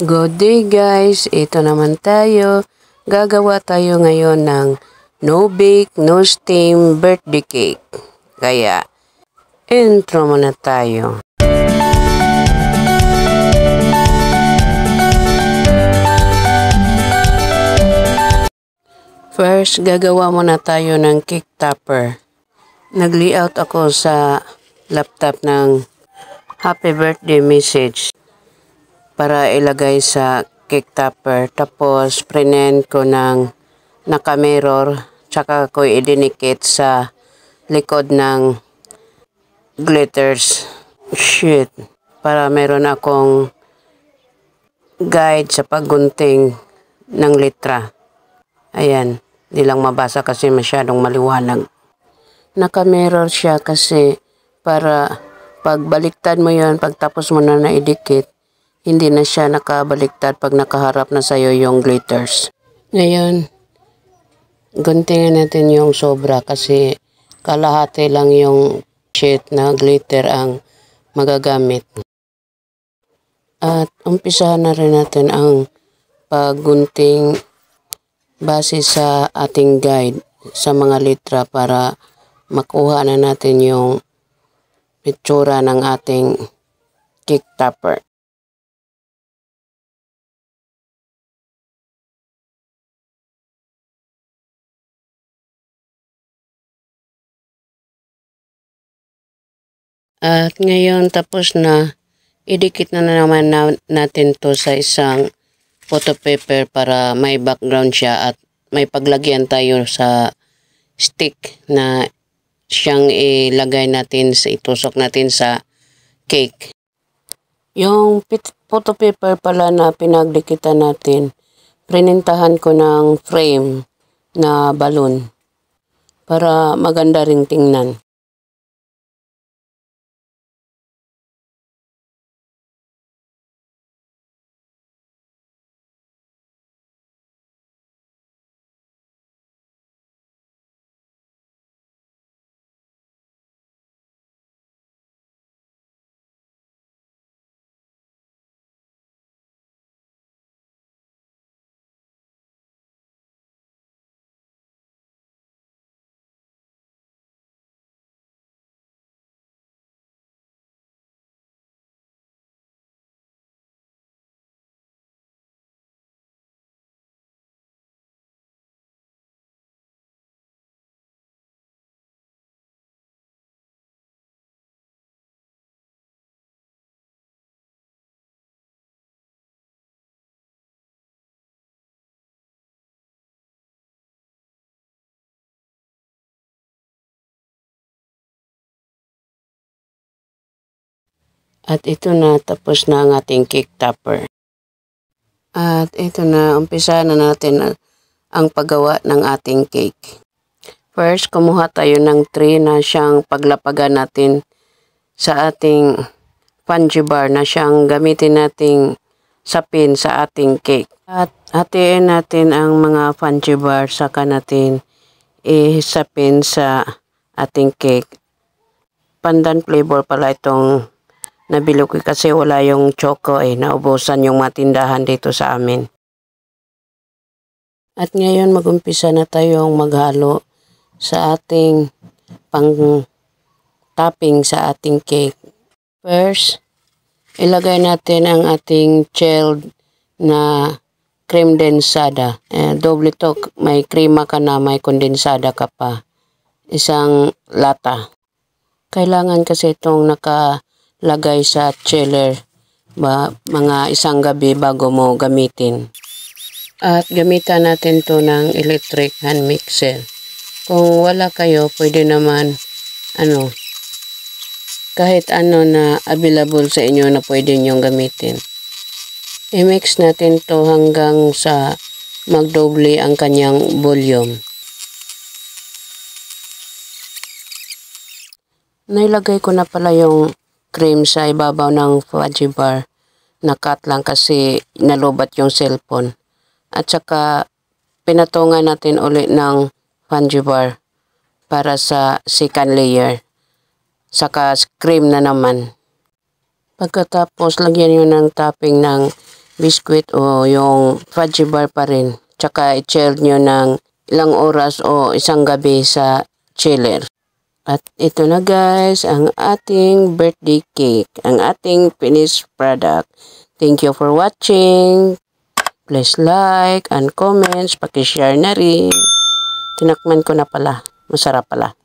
Good day guys, ito naman tayo. Gagawa tayo ngayon ng no bake, no steam birthday cake. Kaya, intro muna tayo. First, gagawa muna tayo ng cake topper. Nag-layout ako sa laptop ng happy birthday message para ilagay sa cake topper. Tapos, prinent ko ng naka-mirror. Tsaka ko idinikit sa likod ng glitters sheet para meron akong guide sa paggunting ng litra. Ayan, di lang mabasa kasi masyadong maliwanag. Naka-mirror siya kasi para pagbaliktad mo yon, pagtapos mo na naidikit, hindi na siya nakabaliktad pag nakaharap na sa'yo yung glitters. Ngayon, guntingin natin yung sobra kasi kalahati lang yung sheet na glitter ang magagamit. At umpisahan na rin natin ang paggunting base sa ating guide sa mga litra para makuha na natin yung pitsura ng ating cake topper. At ngayon tapos na, idikit na naman natin to sa isang photo paper para may background siya at may paglagyan tayo sa stick na siyang ilagay natin, itusok natin sa cake. Yung photo paper pala na pinagdikitan natin, prinintahan ko ng frame na balloon para maganda ring tingnan. At ito na, tapos na ang ating cake topper. At ito na, umpisa na natin ang paggawa ng ating cake. First, kumuha tayo ng tray na siyang paglapagan natin sa ating punji bar na siyang gamitin nating sapin sa ating cake. At hatiin natin ang mga punji bar, saka natin isapin sa ating cake. Pandan flavor pala itong nabili ko kasi wala yung choco naubusan yung matindahan dito sa amin. At ngayon magumpisa na tayong maghalo sa ating pang topping sa ating cake. First, ilagay natin ang ating chilled na cream densada. Doble to, may krema ka na, may kondensada ka pa. Isang lata. Kailangan kasi itong nakalagay sa chiller mga isang gabi bago mo gamitin. At gamitan natin to ng electric hand mixer. Kung wala kayo, pwede naman kahit ano na available sa inyo na pwede nyong gamitin. I-mix natin to hanggang sa magdoble ang kanyang volume. Nailagay ko na pala yung cream sa ibabaw ng fudgy bar. Nakat lang kasi nalubat yung cellphone. At saka pinatungan natin ulit ng fudgy bar para sa second layer. Saka cream na naman. Pagkatapos lagyan nyo ng topping ng biscuit o yung fudgy bar pa rin. Tsaka i-chill nyo ng ilang oras o isang gabi sa chiller. At ito na guys, ang ating birthday cake, ang ating finished product. Thank you for watching. Please like and comments, paki-share na rin. Tinakman ko na pala, masarap pala.